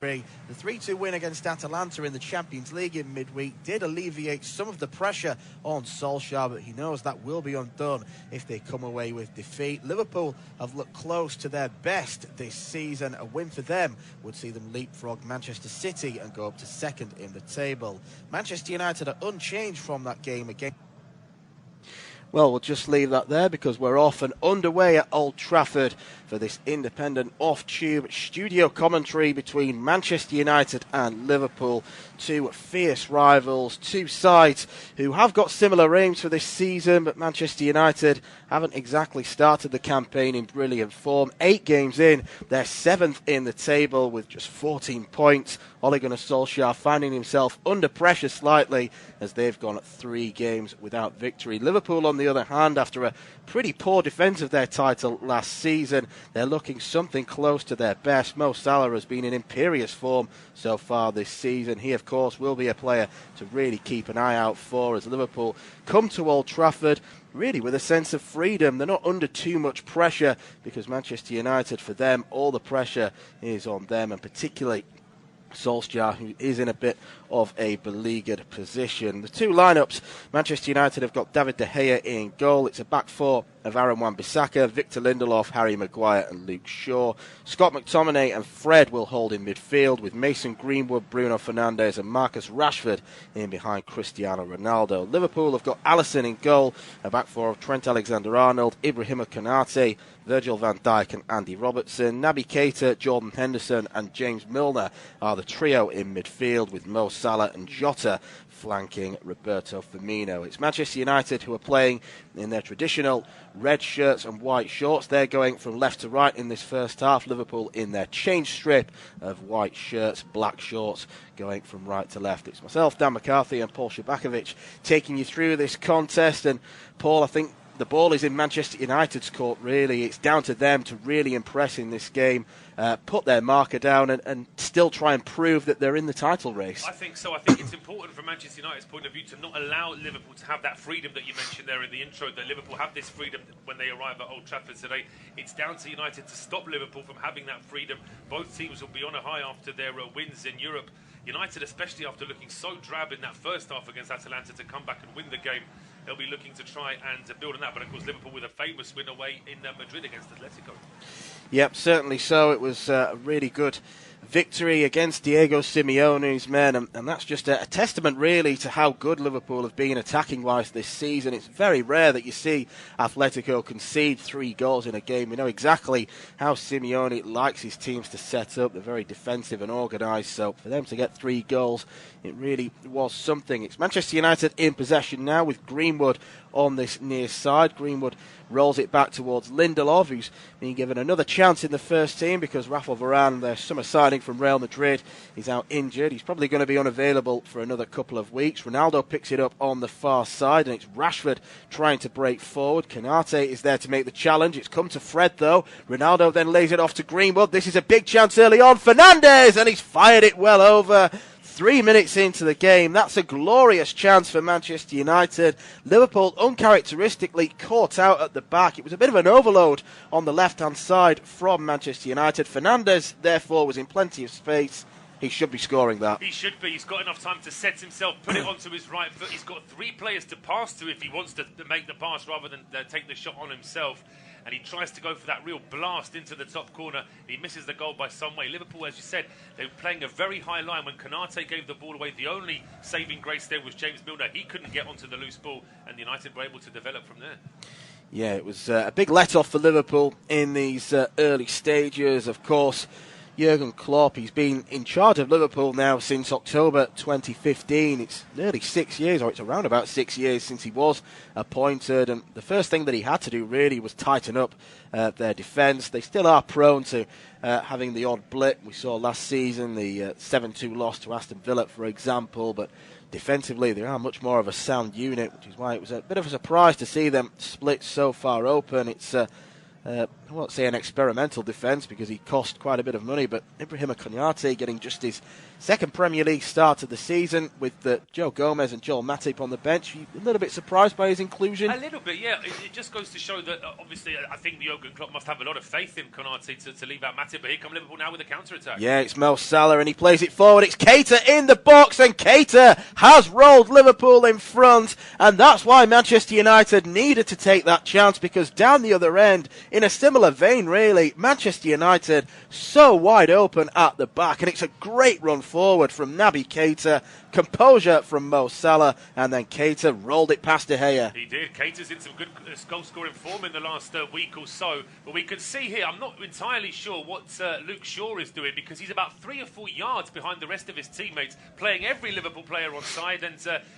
The 3-2 win against Atalanta in the Champions League in midweek did alleviate some of the pressure on Solskjaer, but he knows that will be undone if they come away with defeat. Liverpool have looked close to their best this season. A win for them would see them leapfrog Manchester City and go up to second in the table. Manchester United are unchanged from that game again. Well, we'll just leave that there because we're off and underway at Old Trafford for this independent off-tube studio commentary between Manchester United and Liverpool. Two fierce rivals, two sides who have got similar aims for this season, but Manchester United haven't exactly started the campaign in brilliant form. 8 games in, they're 7th in the table with just 14 points. Ole Gunnar Solskjaer finding himself under pressure slightly as they've gone 3 games without victory. Liverpool, on the other hand, after a pretty poor defence of their title last season, they're looking something close to their best. Mo Salah has been in imperious form so far this season. He, of course, will be a player to really keep an eye out for as Liverpool come to Old Trafford really with a sense of freedom. They're not under too much pressure because Manchester United, for them, all the pressure is on them, and particularly Solskjaer, who is in a bit of a beleaguered position. The two lineups, Manchester United have got David De Gea in goal. It's a back four of Aaron Wan-Bissaka, Victor Lindelof, Harry Maguire and Luke Shaw. Scott McTominay and Fred will hold in midfield with Mason Greenwood, Bruno Fernandes and Marcus Rashford in behind Cristiano Ronaldo. Liverpool have got Alisson in goal, a back four of Trent Alexander-Arnold, Ibrahima Konate, Virgil van Dijk and Andy Robertson. Naby Keita, Jordan Henderson and James Milner are the trio in midfield with Mo Salah and Jota flanking Roberto Firmino. It's Manchester United who are playing in their traditional red shirts and white shorts. They're going from left to right in this first half. Liverpool in their change strip of white shirts, black shorts, going from right to left. It's myself, Dan McCarthy and Paul Szczerbakowicz taking you through this contest. And Paul, I think the ball is in Manchester United's court, really. It's down to them to really impress in this game, put their marker down and still try and prove that they're in the title race. I think so. I think it's important from Manchester United's point of view to not allow Liverpool to have that freedom that you mentioned there in the intro, that Liverpool have this freedom when they arrive at Old Trafford today. It's down to United to stop Liverpool from having that freedom. Both teams will be on a high after their wins in Europe. United, especially after looking so drab in that first half against Atalanta, to come back and win the game. They'll be looking to try and build on that. But, of course, Liverpool with a famous win away in Madrid against Atletico. Yep, certainly so. It was a really good victory against Diego Simeone's men, and that's just a testament really to how good Liverpool have been attacking-wise this season. It's very rare that you see Atletico concede 3 goals in a game. We know exactly how Simeone likes his teams to set up. They're very defensive and organised, so for them to get 3 goals, it really was something. It's Manchester United in possession now with Greenwood on this near side. Greenwood rolls it back towards Lindelof, who's been given another chance in the first team because Rafael Varane, their summer signing from Real Madrid, is out injured. He's probably going to be unavailable for another couple of weeks. Ronaldo picks it up on the far side, and it's Rashford trying to break forward. Konate is there to make the challenge. It's come to Fred, though. Ronaldo then lays it off to Greenwood. This is a big chance early on. Fernandes, and he's fired it well over. 3 minutes into the game, that's a glorious chance for Manchester United. Liverpool uncharacteristically caught out at the back. It was a bit of an overload on the left-hand side from Manchester United. Fernandes, therefore, was in plenty of space. He should be scoring that. He should be. He's got enough time to set himself, put it onto his right foot. He's got 3 players to pass to if he wants to make the pass rather than take the shot on himself. And he tries to go for that real blast into the top corner. He misses the goal by some way. Liverpool, as you said, they were playing a very high line. When Konate gave the ball away, the only saving grace there was James Milner. He couldn't get onto the loose ball, and United were able to develop from there. Yeah, it was a big let-off for Liverpool in these early stages. Of course, Jurgen Klopp, he's been in charge of Liverpool now since October 2015. It's nearly 6 years, or it's around about 6 years since he was appointed. And the first thing that he had to do really was tighten up their defence. They still are prone to having the odd blip. We saw last season the 7-2 loss to Aston Villa, for example. But defensively, they are much more of a sound unit, which is why it was a bit of a surprise to see them split so far open. It's I won't say an experimental defence because he cost quite a bit of money, but Ibrahima Konaté getting just his second Premier League start of the season with Joe Gomez and Joel Matip on the bench. You a little bit surprised by his inclusion? A little bit, yeah. It just goes to show that, obviously, I think Jurgen Klopp must have a lot of faith in Konaté to leave out Matip, but here come Liverpool now with a counter-attack. Yeah, it's Mo Salah, and he plays it forward. It's Keita in the box, and Keita has rolled Liverpool in front, and that's why Manchester United needed to take that chance, because down the other end, in a similar vein, really, Manchester United so wide open at the back, and it's a great run forward from Naby Keita, composure from Mo Salah, and then Keita rolled it past De Gea. He did. Keita's in some good goal-scoring form in the last week or so, but we can see here, I'm not entirely sure what Luke Shaw is doing, because he's about 3 or 4 yards behind the rest of his teammates, playing every Liverpool player on side, and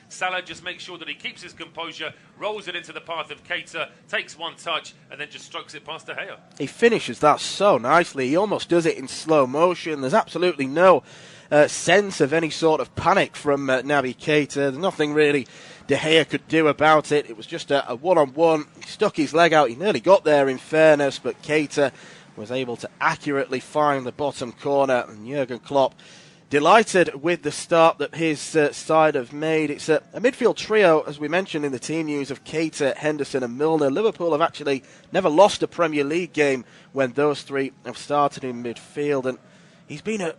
Salah just makes sure that he keeps his composure, rolls it into the path of Keita, takes one touch, and then just strokes it past De Gea. He finishes that so nicely. He almost does it in slow motion. There's absolutely no sense of any sort of panic from Naby Keita. There's nothing really De Gea could do about it. It was just a one-on-one. He stuck his leg out. He nearly got there, in fairness, but Keita was able to accurately find the bottom corner, and Jurgen Klopp delighted with the start that his side have made. It's a midfield trio, as we mentioned in the team news, of Keita, Henderson and Milner. Liverpool have actually never lost a Premier League game when those three have started in midfield, and he's been a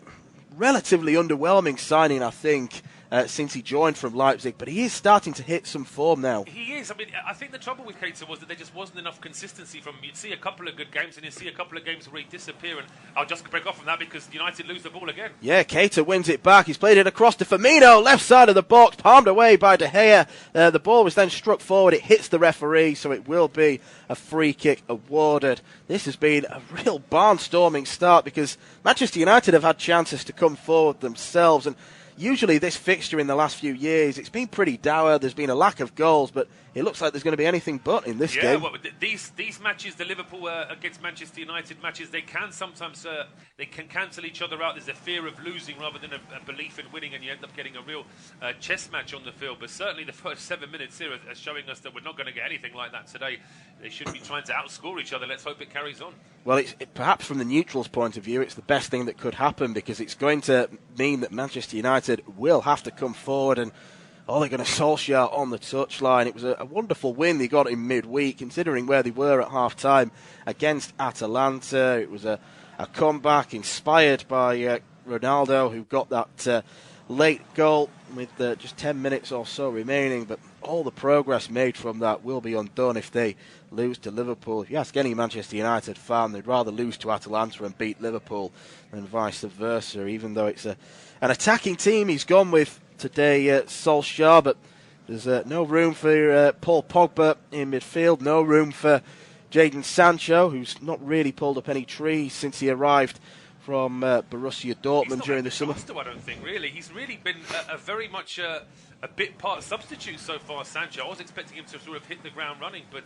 relatively underwhelming signing, I think, since he joined from Leipzig, but he is starting to hit some form now. He is. I mean, I think the trouble with Keita was that there just wasn't enough consistency from him. You'd see a couple of good games and you'd see a couple of games where he'd disappear, and I'll just break off from that because United lose the ball again. Yeah, Keita wins it back. He's played it across to Firmino, left side of the box, palmed away by De Gea. The ball was then struck forward. It hits the referee, so it will be a free kick awarded. This has been a real barnstorming start because Manchester United have had chances to come forward themselves, and usually this fixture in the last few years, it's been pretty dour. There's been a lack of goals, but it looks like there's going to be anything but in this game. Well, these matches, the Liverpool against Manchester United matches, they can sometimes they can cancel each other out. There's a fear of losing rather than a belief in winning, and you end up getting a real chess match on the field. But certainly the first 7 minutes here are showing us that we're not going to get anything like that today. They should be trying to outscore each other. Let's hope it carries on. Well, perhaps from the neutrals' point of view, it's the best thing that could happen because it's going to mean that Manchester United will have to come forward and Ole Gunnar Solskjaer on the touchline. It was a wonderful win they got in midweek, considering where they were at half-time against Atalanta. It was a comeback inspired by Ronaldo, who got that late goal with just 10 minutes or so remaining. But all the progress made from that will be undone if they lose to Liverpool. If you ask any Manchester United fan, they'd rather lose to Atalanta and beat Liverpool than vice versa, even though it's an attacking team he's gone with today, Solskjaer, but there's no room for Paul Pogba in midfield, no room for Jadon Sancho, who's not really pulled up any trees since he arrived from Borussia Dortmund during the summer. I don't think, really. He's really been a very much a bit part substitute so far, Sancho. I was expecting him to sort of hit the ground running, but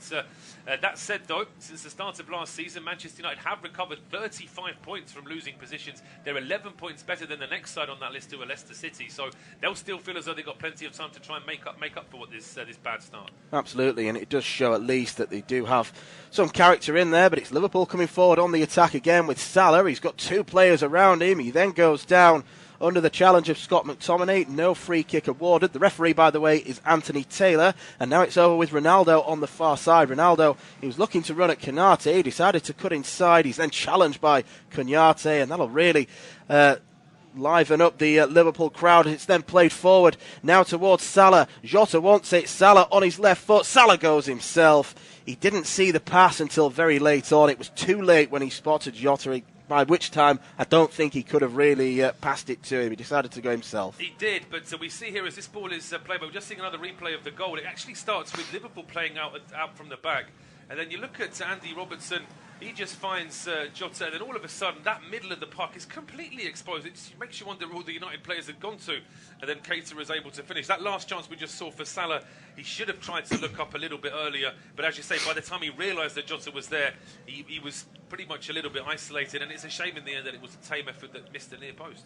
that said, though, since the start of last season, Manchester United have recovered 35 points from losing positions. They're 11 points better than the next side on that list, who are Leicester City, so they'll still feel as though they've got plenty of time to try and make up for what this bad start. Absolutely, and it does show at least that they do have some character in there, but it's Liverpool coming forward on the attack again with Salah. He's got two players around him. He then goes down under the challenge of Scott McTominay. No free kick awarded. The referee, by the way, is Anthony Taylor. And now it's over with Ronaldo on the far side. Ronaldo, he was looking to run at Konaté. He decided to cut inside. He's then challenged by Konaté, and that'll really liven up the Liverpool crowd. It's then played forward now towards Salah. Jota wants it. Salah on his left foot. Salah goes himself. He didn't see the pass until very late on. It was too late when he spotted Jota, by which time I don't think he could have really passed it to him. He decided to go himself. He did, but we see here as this ball is played, but we're just seeing another replay of the goal. It actually starts with Liverpool playing out from the back. And then you look at Andy Robertson, he just finds Jota, and then all of a sudden that middle of the park is completely exposed. It makes you wonder where all the United players had gone to. And then Keita is able to finish. That last chance we just saw for Salah, he should have tried to look up a little bit earlier. But as you say, by the time he realised that Jota was there, he was pretty much a little bit isolated. And it's a shame in the end that it was a tame effort that missed the near post.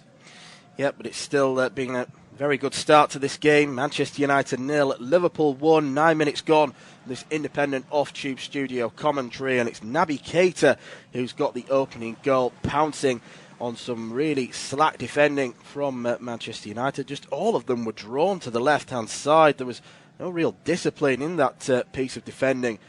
Yeah, but it's still being a Very good start to this game. Manchester United 0, Liverpool 1, 9 minutes gone. This independent off-tube studio commentary, and it's Naby Keita who's got the opening goal, pouncing on some really slack defending from Manchester United. Just all of them were drawn to the left-hand side. There was no real discipline in that piece of defending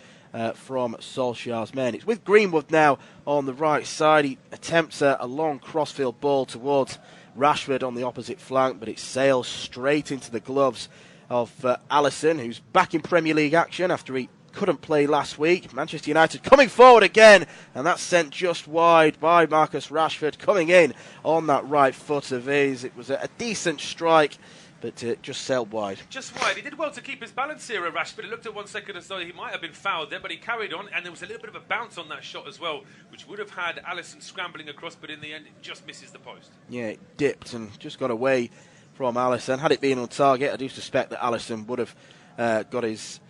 from Solskjaer's men. It's with Greenwood now on the right side. He attempts a long crossfield ball towards Rashford on the opposite flank, but it sails straight into the gloves of Alisson, who's back in Premier League action after he couldn't play last week. Manchester United coming forward again, and that's sent just wide by Marcus Rashford, coming in on that right foot of his. It was a decent strike, but just sailed wide. Just wide. He did well to keep his balance here at Rashford. It looked at 1 second as though he might have been fouled there, but he carried on, and there was a little bit of a bounce on that shot as well, which would have had Alisson scrambling across, but in the end it just misses the post. Yeah, it dipped and just got away from Alisson. Had it been on target, I do suspect that Alisson would have got his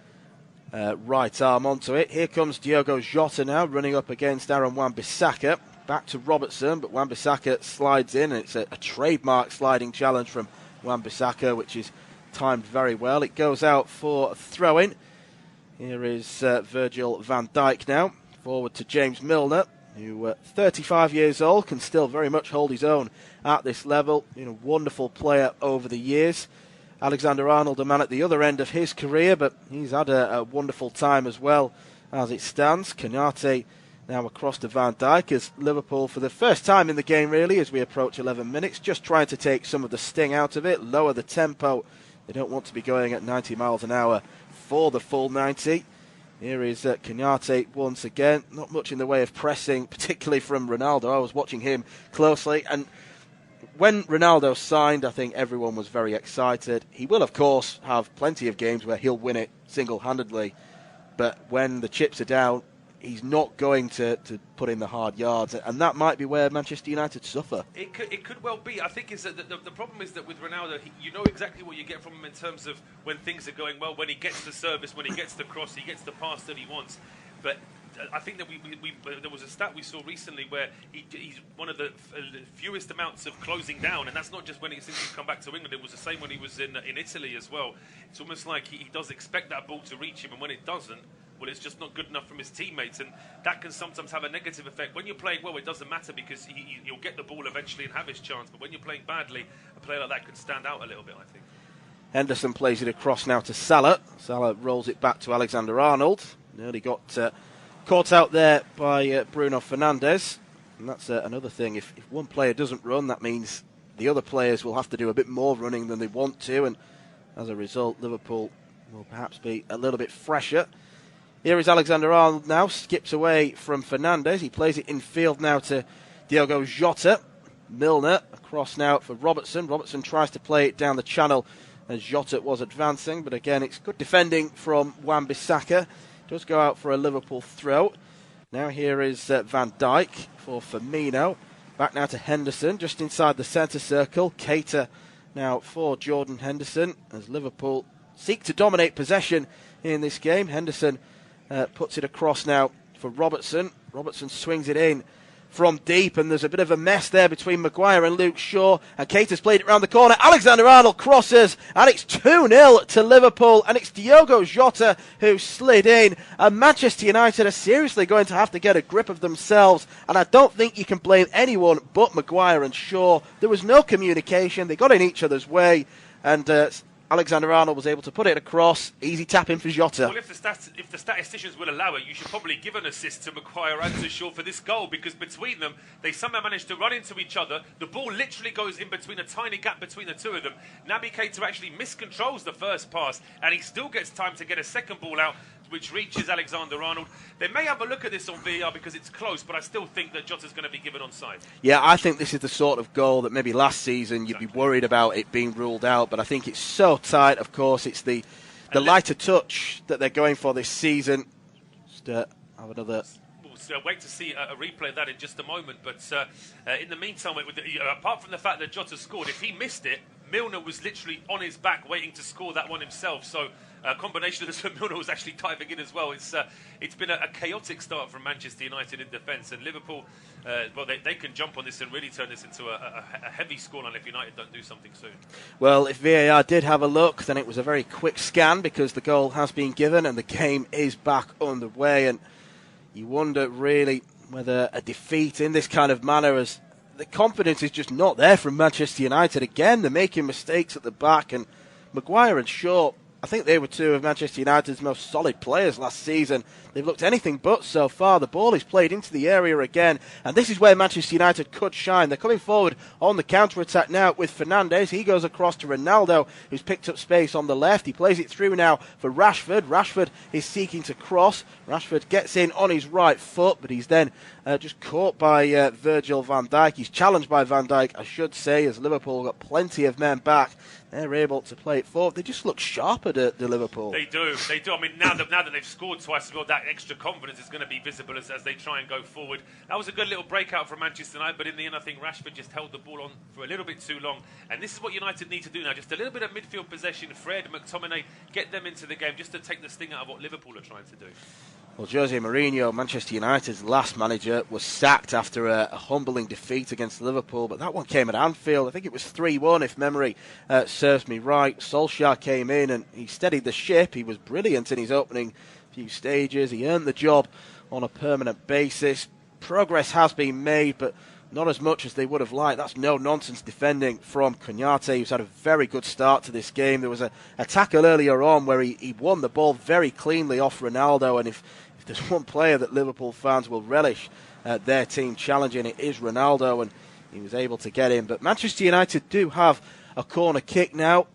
right arm onto it. Here comes Diogo Jota now, running up against Aaron Wan-Bissaka. Back to Robertson, but Wan-Bissaka slides in, and it's a trademark sliding challenge from Wan-Bissaka, which is timed very well. It goes out for a throw-in. Here is Virgil van Dijk now, forward to James Milner, who 35 years old, can still very much hold his own at this level. A wonderful player over the years. Alexander-Arnold, a man at the other end of his career, but he's had a wonderful time as well as it stands. Konate now across to Van Dijk as Liverpool, for the first time in the game really, as we approach 11 minutes, just trying to take some of the sting out of it, lower the tempo. They don't want to be going at 90 miles an hour for the full 90. Here is Konate once again. Not much in the way of pressing, particularly from Ronaldo. I was watching him closely, and when Ronaldo signed, I think everyone was very excited. He will, of course, have plenty of games where he'll win it single-handedly, but when the chips are down, he's not going to put in the hard yards, and that might be where Manchester United suffer. It could well be. I think is that the problem is that with Ronaldo, you know exactly what you get from him in terms of when things are going well, when he gets the service, when he gets the cross, he gets the pass that he wants. But I think that there was a stat we saw recently where he's one of the fewest amounts of closing down, and that's not just since he's come back to England. It was the same when he was in Italy as well. It's almost like he does expect that ball to reach him, and when it doesn't, well, it's just not good enough from his teammates, and that can sometimes have a negative effect. When you're playing well, it doesn't matter because you'll get the ball eventually and have his chance, but when you're playing badly, a player like that can stand out a little bit, I think. Henderson plays it across now to Salah. Salah rolls it back to Alexander-Arnold. Nearly got caught out there by Bruno Fernandes, and that's another thing. If one player doesn't run, that means the other players will have to do a bit more running than they want to, and as a result, Liverpool will perhaps be a little bit fresher. Here is Alexander-Arnold now, skips away from Fernandes. He plays it in field now to Diogo Jota. Milner across now for Robertson. Robertson tries to play it down the channel as Jota was advancing, but again, it's good defending from Wan-Bissaka. Does go out for a Liverpool throw. Now here is Van Dijk for Firmino. Back now to Henderson, just inside the centre circle. Keita now for Jordan Henderson as Liverpool seek to dominate possession in this game. Henderson puts it across now for Robertson. Robertson swings it in from deep, and there's a bit of a mess there between Maguire and Luke Shaw, and Keita's played it round the corner. Alexander-Arnold crosses, and it's 2-0 to Liverpool, and it's Diogo Jota who slid in, and Manchester United are seriously going to have to get a grip of themselves, and I don't think you can blame anyone but Maguire and Shaw. There was no communication, they got in each other's way, and Alexander-Arnold was able to put it across. Easy tap in for Jota. Well, if the statisticians will allow it, you should probably give an assist to Maguire and to Shaw for this goal, because between them, they somehow managed to run into each other. The ball literally goes in between a tiny gap between the two of them. Naby Keita actually miscontrols the first pass, and he still gets time to get a second ball out, which reaches Alexander-Arnold. They may have a look at this on VAR because it's close, but I still think that Jota's going to be given onside. Yeah, I think this is the sort of goal that maybe last season you'd be worried about it being ruled out, but I think it's so tight. Of course, it's the lighter touch that they're going for this season. Just have another... We'll wait to see a replay of that in just a moment, but in the meantime, apart from the fact that Jota scored, if he missed it, Milner was literally on his back waiting to score that one himself. So A combination of the Milner's actually diving in as well. It's been a chaotic start from Manchester United in defence, and Liverpool, they can jump on this and really turn this into a heavy scoreline if United don't do something soon. Well, if VAR did have a look, then it was a very quick scan because the goal has been given and the game is back underway. And you wonder really whether a defeat in this kind of manner, as the confidence is just not there from Manchester United. Again, they're making mistakes at the back, and Maguire and Shaw, I think they were two of Manchester United's most solid players last season. They've looked anything but so far. The ball is played into the area again, and this is where Manchester United could shine. They're coming forward on the counter-attack now with Fernandes. He goes across to Ronaldo, who's picked up space on the left. He plays it through now for Rashford. Rashford is seeking to cross. Rashford gets in on his right foot, but he's then just caught by Virgil van Dijk. He's challenged by Van Dijk, I should say, as Liverpool got plenty of men back. They're able to play it forward. They just look sharper to Liverpool. They do. I mean, now that they've scored twice as well, that extra confidence is going to be visible as they try and go forward. That was a good little breakout from Manchester United, but in the end, I think Rashford just held the ball on for a little bit too long. And this is what United need to do now. Just a little bit of midfield possession. Fred, McTominay, get them into the game just to take the sting out of what Liverpool are trying to do. Well, Jose Mourinho, Manchester United's last manager, was sacked after a humbling defeat against Liverpool, but that one came at Anfield. I think it was 3-1, if memory serves me right. Solskjaer came in and he steadied the ship. He was brilliant in his opening few stages. He earned the job on a permanent basis. Progress has been made, but not as much as they would have liked. That's no-nonsense defending from Konaté, who's had a very good start to this game. There was a tackle earlier on where he won the ball very cleanly off Ronaldo, and if there's one player that Liverpool fans will relish their team challenging, it is Ronaldo, and he was able to get in. But Manchester United do have a corner kick now.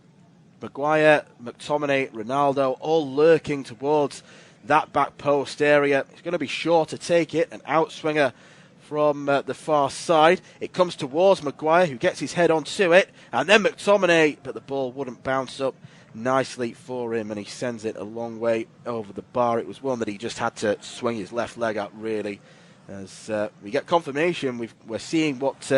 Maguire, McTominay, Ronaldo all lurking towards that back post area. It's going to be Shaw to take it, an outswinger from the far side. It comes towards Maguire, who gets his head onto it, and then McTominay, but the ball wouldn't bounce up nicely for him, and he sends it a long way over the bar. It was one that he just had to swing his left leg at, really. As we get confirmation, we're seeing what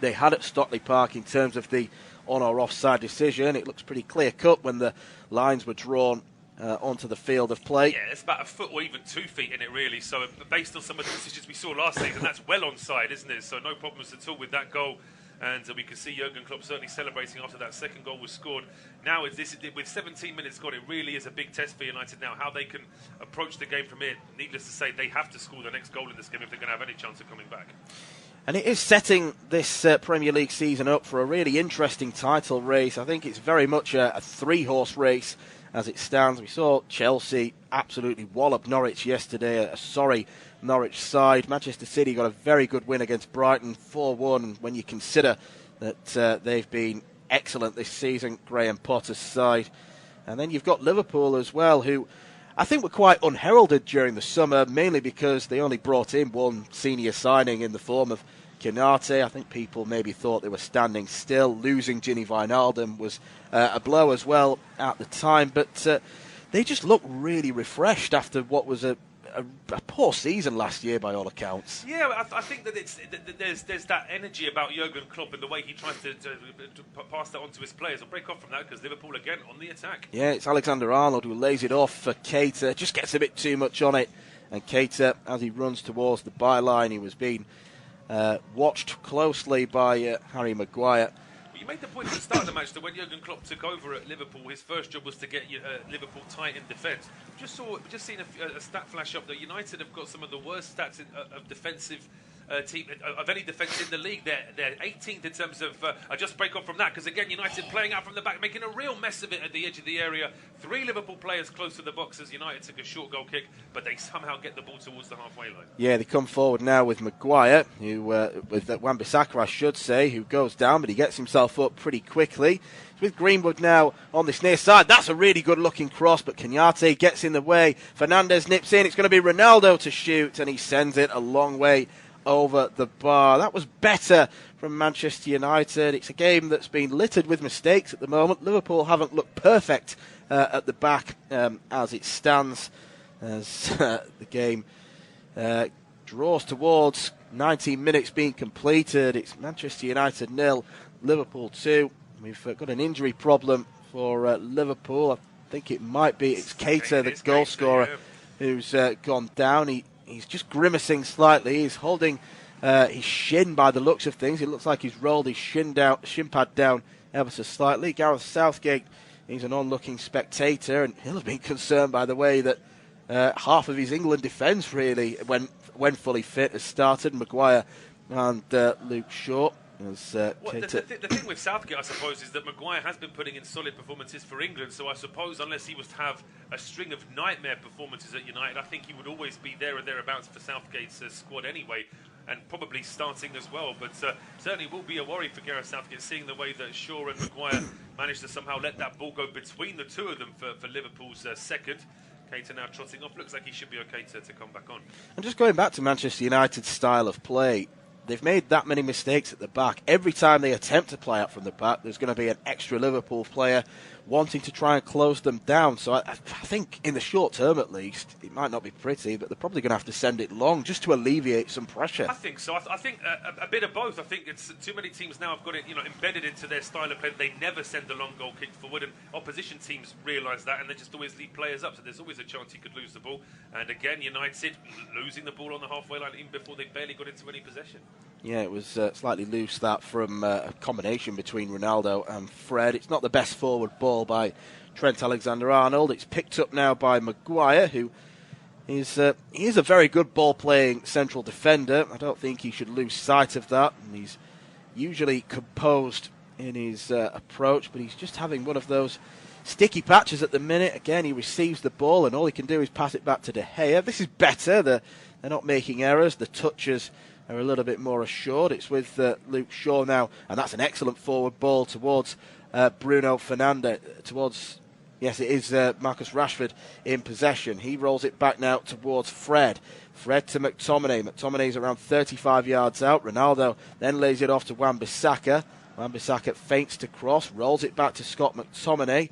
they had at Stockley Park in terms of the on or offside decision. It looks pretty clear-cut when the lines were drawn onto the field of play. Yeah, it's about a foot or even 2 feet in it, really. So based on some of the decisions we saw last season, that's well onside, isn't it? So no problems at all with that goal. And we can see Jurgen Klopp certainly celebrating after that second goal was scored. Now, with 17 minutes gone, it really is a big test for United now, how they can approach the game from here. Needless to say, they have to score the next goal in this game if they're going to have any chance of coming back. And it is setting this Premier League season up for a really interesting title race. I think it's very much a three-horse race as it stands. We saw Chelsea absolutely wallop Norwich yesterday, a sorry Norwich side. Manchester City got a very good win against Brighton, 4-1, when you consider that they've been excellent this season, Graham Potter's side. And then you've got Liverpool as well, who I think were quite unheralded during the summer, mainly because they only brought in one senior signing in the form of Konaté. I think people maybe thought they were standing still. Losing Gini Wijnaldum was a blow as well at the time, but they just look really refreshed after what was a poor season last year by all accounts. Yeah, I think that there's that energy about Jurgen Klopp and the way he tries to pass that on to his players. I'll break off from that because Liverpool again on the attack. Yeah, it's Alexander-Arnold who lays it off for Keita, just gets a bit too much on it, and Keita, as he runs towards the byline, he was being watched closely by Harry Maguire. You made the point at the start of the match that when Jurgen Klopp took over at Liverpool, his first job was to get Liverpool tight in defence. Just seen a stat flash up that United have got some of the worst stats of defensive team of any defence in the league. They're 18th in terms of. I just break off from that because again, United playing out from the back, making a real mess of it at the edge of the area. 3 Liverpool players close to the box as United took a short goal kick, but they somehow get the ball towards the halfway line. Yeah, they come forward now with Maguire, who with Wan-Bissaka, I should say, who goes down, but he gets himself up pretty quickly. With Greenwood now on this near side. That's a really good-looking cross, but Konaté gets in the way. Fernandes nips in. It's going to be Ronaldo to shoot, and he sends it a long way over the bar. That was better from Manchester United. It's a game that's been littered with mistakes at the moment. Liverpool haven't looked perfect at the back as it stands, as the game draws towards 19 minutes being completed. It's Manchester United 0, Liverpool 2. We've got an injury problem for Liverpool. think it might be. It's Keita, the goal scorer, who's gone down. He's just grimacing slightly. He's holding his shin by the looks of things. It looks like he's rolled his shin pad down ever so slightly. Gareth Southgate, he's an onlooking spectator, and he'll have been concerned by the way that half of his England defence, really, when fully fit, has started. Maguire and Luke Shaw. The thing with Southgate, I suppose, is that Maguire has been putting in solid performances for England, so I suppose unless he was to have a string of nightmare performances at United, I think he would always be there or thereabouts for Southgate's squad anyway, and probably starting as well. But certainly will be a worry for Gareth Southgate, seeing the way that Shaw and Maguire managed to somehow let that ball go between the two of them for Liverpool's second. Keita now trotting off. Looks like he should be okay to come back on. And just going back to Manchester United's style of play, they've made that many mistakes at the back. Every time they attempt to play out from the back, there's going to be an extra Liverpool player wanting to try and close them down. So I think in the short term, at least, it might not be pretty, but they're probably going to have to send it long just to alleviate some pressure. I think so. I think a bit of both. I think it's too many teams now have got it, embedded into their style of play. They never send a long goal kick forward, and opposition teams realise that, and they just always leave players up. So there's always a chance you could lose the ball. And again, United losing the ball on the halfway line even before they barely got into any possession. Yeah, it was slightly loose, that, from a combination between Ronaldo and Fred. It's not the best forward ball by Trent Alexander-Arnold. It's picked up now by Maguire, who is he is a very good ball-playing central defender. I don't think he should lose sight of that. And he's usually composed in his approach, but he's just having one of those sticky patches at the minute. Again, he receives the ball, and all he can do is pass it back to De Gea. This is better. They're not making errors. The touches are a little bit more assured. It's with Luke Shaw now, and that's an excellent forward ball towards Bruno Fernandes. Yes, it is Marcus Rashford in possession. He rolls it back now towards Fred. Fred to McTominay. McTominay's around 35 yards out. Ronaldo then lays it off to Wan-Bissaka. Wan-Bissaka feints to cross, rolls it back to Scott McTominay.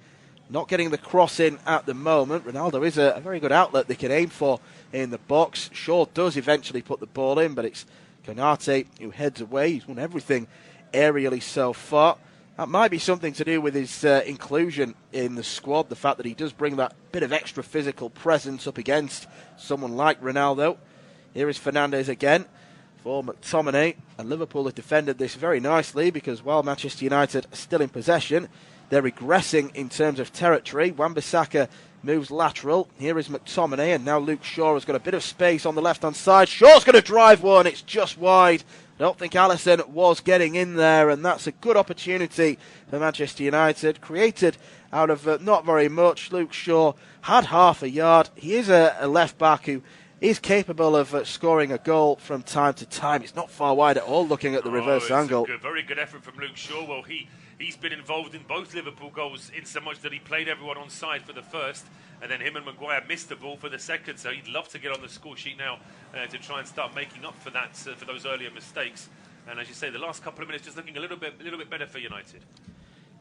Not getting the cross in at the moment. Ronaldo is a very good outlet they can aim for in the box. Shaw does eventually put the ball in, but it's Konate who heads away. He's won everything aerially so far. That might be something to do with his inclusion in the squad, the fact that he does bring that bit of extra physical presence up against someone like Ronaldo. Here is Fernandes again for McTominay, and Liverpool have defended this very nicely because while Manchester United are still in possession, they're regressing in terms of territory. Wan-Bissaka moves lateral. Here is McTominay, and now Luke Shaw has got a bit of space on the left-hand side. Shaw's going to drive one. It's just wide. I don't think Alisson was getting in there, and that's a good opportunity for Manchester United. Created out of not very much. Luke Shaw had half a yard. He is a left-back who is capable of scoring a goal from time to time. It's not far wide at all, looking at the reverse angle. Very good effort from Luke Shaw. Well, he's been involved in both Liverpool goals in so much that he played everyone on side for the first, and then him and Maguire missed the ball for the second. So he'd love to get on the score sheet now to try and start making up for that for those earlier mistakes. And as you say, the last couple of minutes just looking a little bit better for United.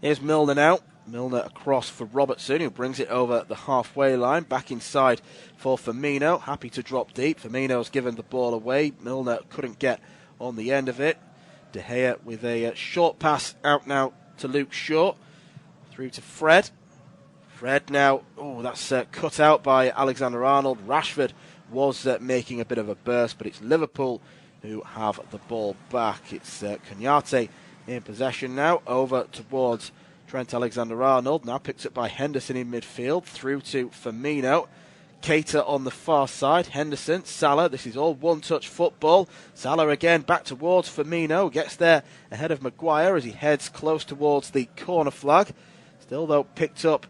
Here's Milner now. Milner across for Robertson, who brings it over the halfway line. Back inside for Firmino. Happy to drop deep. Firmino's given the ball away. Milner couldn't get on the end of it. De Gea with a short pass out now to Luke Shaw. Through to Fred. Fred now, that's cut out by Alexander-Arnold. Rashford was making a bit of a burst, but it's Liverpool who have the ball back. It's Konate in possession now, over towards Trent Alexander-Arnold. Now picked up by Henderson in midfield, through to Firmino. Keita on the far side, Henderson, Salah. This is all one-touch football. Salah again back towards Firmino, gets there ahead of Maguire as he heads close towards the corner flag. Still, though, picked up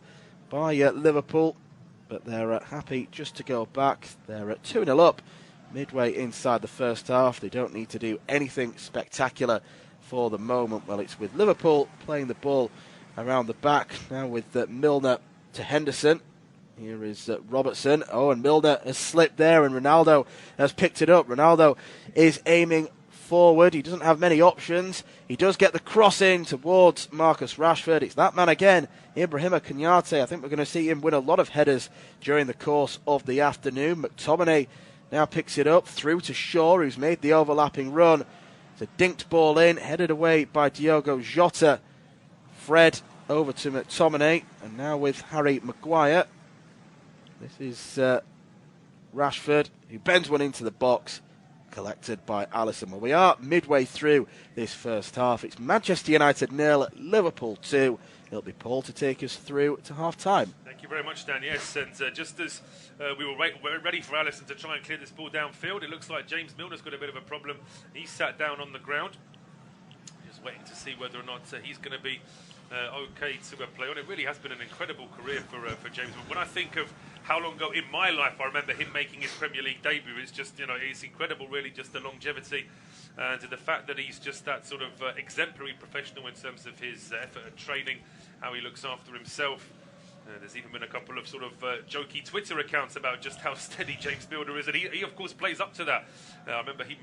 by Liverpool, but they're happy just to go back. They're at 2-0 up midway inside the first half. They don't need to do anything spectacular for the moment. Well, it's with Liverpool playing the ball around the back now with Milner to Henderson. Here is Robertson. And Milner has slipped there, and Ronaldo has picked it up. Ronaldo is aiming forward. He doesn't have many options. He does get the cross in towards Marcus Rashford. It's that man again, Ibrahima Konate. I think we're going to see him win a lot of headers during the course of the afternoon. McTominay now picks it up through to Shaw, who's made the overlapping run. It's a dinked ball in, headed away by Diogo Jota. Fred over to McTominay, and now with Harry Maguire. This is Rashford, who bends one into the box, collected by Alisson. Well, we are midway through this first half. It's Manchester United 0, Liverpool 2. It'll be Paul to take us through to half-time. Thank you very much, Dan. Yes, and just as we were ready for Alisson to try and clear this ball downfield, it looks like James Milner's got a bit of a problem. He sat down on the ground, just waiting to see whether or not he's going to be okay to play on. It really has been an incredible career for James. When I think of how long ago in my life I remember him making his Premier League debut, it's just, it's incredible, really, just the longevity and the fact that he's just that sort of exemplary professional in terms of his effort at training, how he looks after himself. There's even been a couple of sort of jokey Twitter accounts about just how steady James Milner is, and he of course plays up to that. I remember him,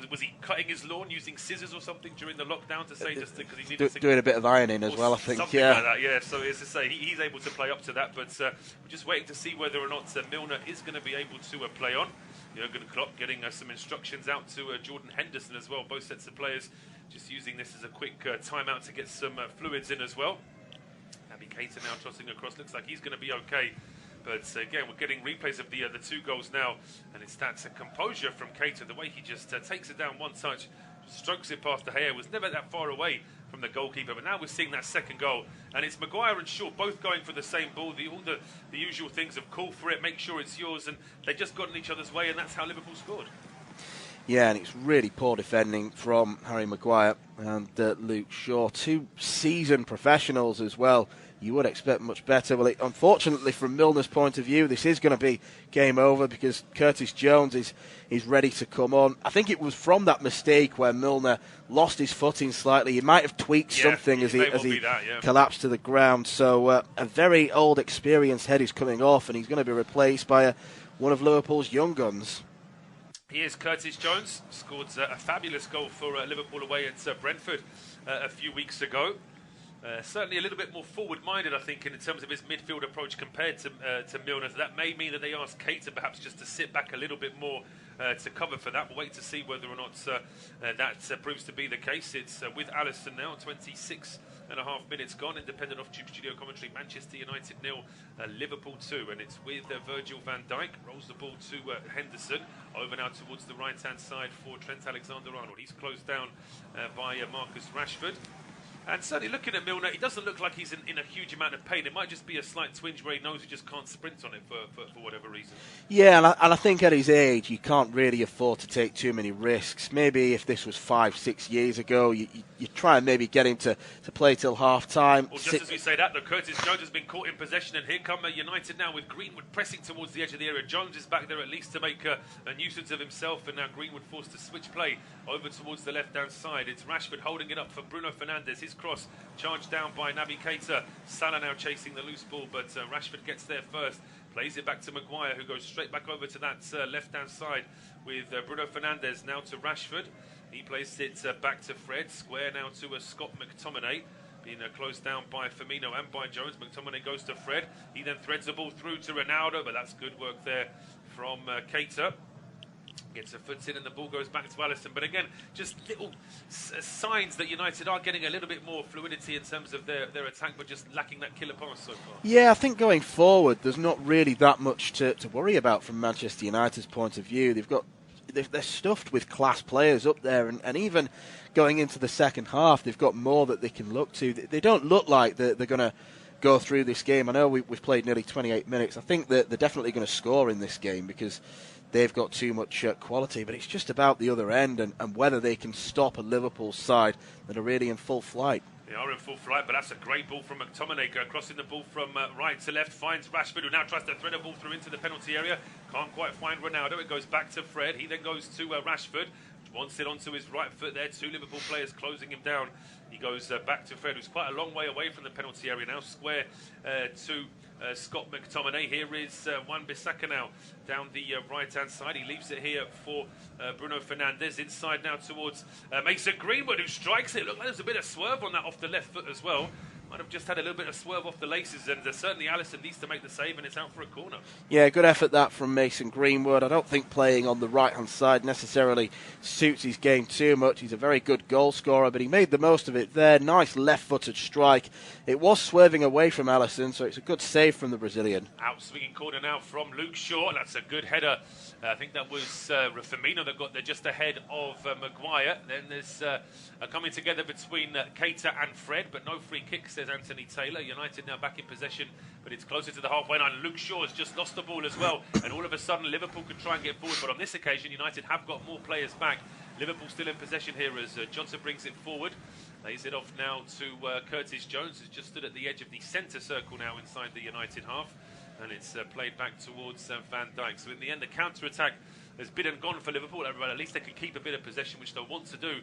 was he cutting his lawn using scissors or something during the lockdown to say just because he needed doing a bit of ironing as well, I think. Something like that, yeah. So as I say, he's able to play up to that, but we're just waiting to see whether or not Milner is going to be able to play on. Jurgen Klopp getting some instructions out to Jordan Henderson as well. Both sets of players just using this as a quick timeout to get some fluids in as well. Naby Keita now tossing across, looks like he's going to be okay. But again, we're getting replays of the two goals now, and it's that composure from Keita, the way he just takes it down one touch, strokes it past the hair, was never that far away from the goalkeeper. But now we're seeing that second goal, and it's Maguire and Shaw both going for the same ball. All the usual things of call for it, make sure it's yours, and they just got in each other's way, and that's how Liverpool scored. Yeah, and it's really poor defending from Harry Maguire and Luke Shaw, two seasoned professionals as well. You would expect much better. Well, unfortunately, from Milner's point of view, this is going to be game over because Curtis Jones is ready to come on. I think it was from that mistake where Milner lost his footing slightly. He might have tweaked something as he collapsed to the ground. So a very old, experienced head is coming off, and he's going to be replaced by one of Liverpool's young guns. Here's Curtis Jones, scored a fabulous goal for Liverpool away at Brentford a few weeks ago. Certainly a little bit more forward-minded, I think, in terms of his midfield approach compared to Milner. So that may mean that they ask Keita perhaps just to sit back a little bit more to cover for that. We'll wait to see whether or not that proves to be the case. It's with Alisson now, 26.5 minutes gone. Independent off-tube studio commentary, Manchester United 0, Liverpool 2. And it's with Virgil van Dijk. Rolls the ball to Henderson. Over now towards the right-hand side for Trent Alexander-Arnold. He's closed down by Marcus Rashford. And certainly looking at Milner, he doesn't look like he's in a huge amount of pain. It might just be a slight twinge where he knows he just can't sprint on it for whatever reason. Yeah, and I think at his age, you can't really afford to take too many risks. Maybe if this was 5-6 years ago, you try and maybe get him to play till half-time. Well, just as we say that, though, Curtis Jones has been caught in possession, and here come United now with Greenwood pressing towards the edge of the area. Jones is back there at least to make a nuisance of himself, and now Greenwood forced to switch play over towards the left-hand side. It's Rashford holding it up for Bruno Fernandes. His cross charged down by Naby Keita. Salah now chasing the loose ball, but Rashford gets there first. Plays it back to Maguire, who goes straight back over to that left-hand side with Bruno Fernandes now to Rashford. He plays it back to Fred. Square now to Scott McTominay. Being closed down by Firmino and by Jones. McTominay goes to Fred. He then threads the ball through to Ronaldo, but that's good work there from Keita. Gets a foot in and the ball goes back to Alisson. But again, just little signs that United are getting a little bit more fluidity in terms of their attack, but just lacking that killer pass so far. Yeah, I think going forward, there's not really that much to worry about from Manchester United's point of view. They're stuffed with class players up there, and even going into the second half, they've got more that they can look to. They don't look like they're going to go through this game. I know we've played nearly 28 minutes. I think that they're definitely going to score in this game because they've got too much quality, but it's just about the other end and whether they can stop a Liverpool side that are really in full flight. They are in full flight, but that's a great ball from McTominay, crossing the ball from right to left, finds Rashford, who now tries to thread a ball through into the penalty area. Can't quite find Ronaldo. It goes back to Fred. He then goes to Rashford. Wants it onto his right foot there. Two Liverpool players closing him down. He goes back to Fred, who's quite a long way away from the penalty area now. Square to Scott McTominay. Here is Wan-Bissaka now down the right-hand side. He leaves it here for Bruno Fernandes. Inside now towards Mason Greenwood, who strikes it. Look like there's a bit of swerve on that off the left foot as well. might have just had a little bit of swerve off the laces, and certainly Alisson needs to make the save, and it's out for a corner. Yeah, good effort that from Mason Greenwood. I don't think playing on the right-hand side necessarily suits his game too much. He's a very good goal scorer, but he made the most of it there. Nice left-footed strike. It was swerving away from Alisson, so it's a good save from the Brazilian. Out-swinging corner now from Luke Shaw. That's a good header. I think that was Firmino that got there just ahead of Maguire. Then there's a coming together between Keita and Fred, but no free kicks, says Anthony Taylor. United now back in possession, but it's closer to the halfway line. Luke Shaw has just lost the ball as well, and all of a sudden Liverpool could try and get forward, but on this occasion United have got more players back. Liverpool still in possession here as Jota brings it forward. Lays it off now to Curtis Jones, who's just stood at the edge of the centre circle now inside the United half. And it's played back towards Van Dijk. So in the end, the counter-attack has been and gone for Liverpool. At least they can keep a bit of possession, which they'll want to do,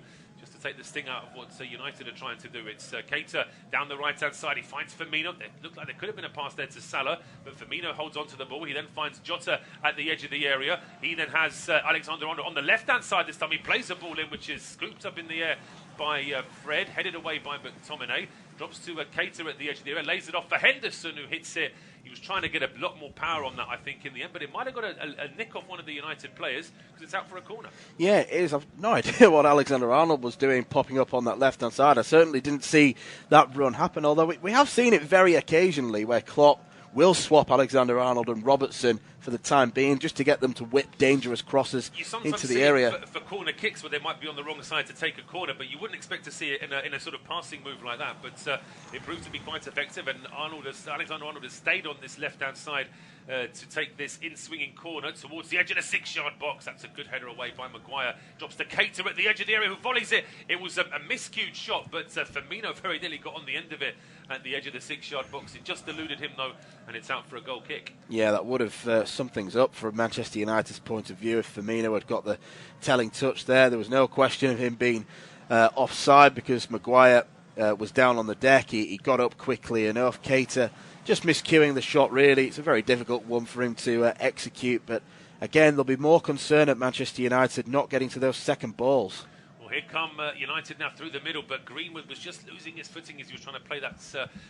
just to take the sting out of what United are trying to do. It's Keita down the right-hand side. He finds Firmino. It looked like there could have been a pass there to Salah, but Firmino holds on to the ball. He then finds Jota at the edge of the area. He then has Alexander-Arnold on the left-hand side this time. He plays the ball in, which is scooped up in the air by Fred, headed away by McTominay. Drops to Keita at the edge of the area, lays it off for Henderson, who hits it. He was trying to get a lot more power on that, I think, in the end, but it might have got a nick off one of the United players because it's out for a corner. Yeah, it is. I've no idea what Alexander-Arnold was doing, popping up on that left-hand side. I certainly didn't see that run happen, although we have seen it very occasionally where Klopp will swap Alexander-Arnold and Robertson for the time being, just to get them to whip dangerous crosses into the area. For corner kicks where they might be on the wrong side to take a corner, but you wouldn't expect to see it in a sort of passing move like that. But it proved to be quite effective, and Alexander-Arnold has stayed on this left-hand side to take this in-swinging corner towards the edge of the 6-yard box. That's a good header away by Maguire. Drops to Keita at the edge of the area, who volleys it. It was a miscued shot, but Firmino very nearly got on the end of it at the edge of the 6-yard box. It just eluded him, though, and it's out for a goal kick. Yeah, that would have summed things up from Manchester United's point of view if Firmino had got the telling touch there. There was no question of him being offside because Maguire was down on the deck. He got up quickly enough. Keita just miscuing the shot, really. It's a very difficult one for him to execute, but again, there'll be more concern at Manchester United not getting to those second balls. Well, here come United now through the middle, but Greenwood was just losing his footing as he was trying to play that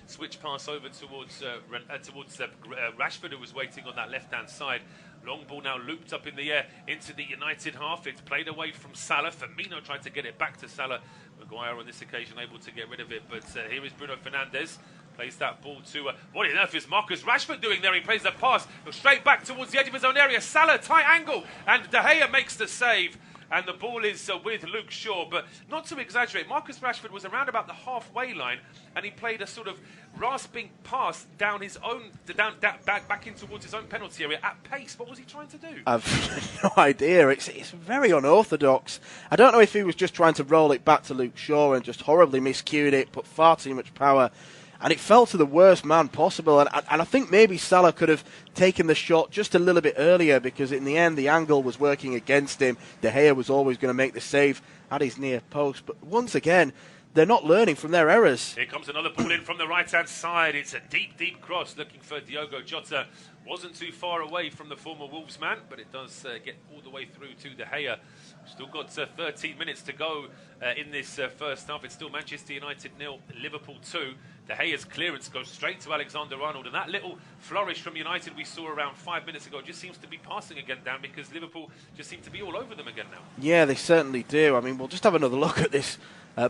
switch pass over towards Rashford, who was waiting on that left-hand side. Long ball now looped up in the air into the United half. It's played away from Salah. Firmino tried to get it back to Salah. Maguire on this occasion able to get rid of it, but here is Bruno Fernandes. Plays that ball to, what on earth is Marcus Rashford doing there? He plays the pass, goes straight back towards the edge of his own area. Salah, tight angle, and De Gea makes the save. And the ball is with Luke Shaw, but not to exaggerate, Marcus Rashford was around about the halfway line, and he played a sort of rasping pass down his own, back in towards his own penalty area at pace. What was he trying to do? I've no idea. It's very unorthodox. I don't know if he was just trying to roll it back to Luke Shaw and just horribly miscued it, put far too much power. And it fell to the worst man possible. And I think maybe Salah could have taken the shot just a little bit earlier, because in the end the angle was working against him. De Gea was always going to make the save at his near post. But once again, they're not learning from their errors. Here comes another ball in from the right-hand side. It's a deep, deep cross looking for Diogo Jota. Wasn't too far away from the former Wolves man, but it does get all the way through to De Gea. Still got 13 minutes to go in this first half. It's still Manchester United 0, Liverpool 2. De Gea's clearance goes straight to Alexander-Arnold, and that little flourish from United we saw around 5 minutes ago just seems to be passing again down, because Liverpool just seem to be all over them again now. Yeah, they certainly do. I mean, we'll just have another look at this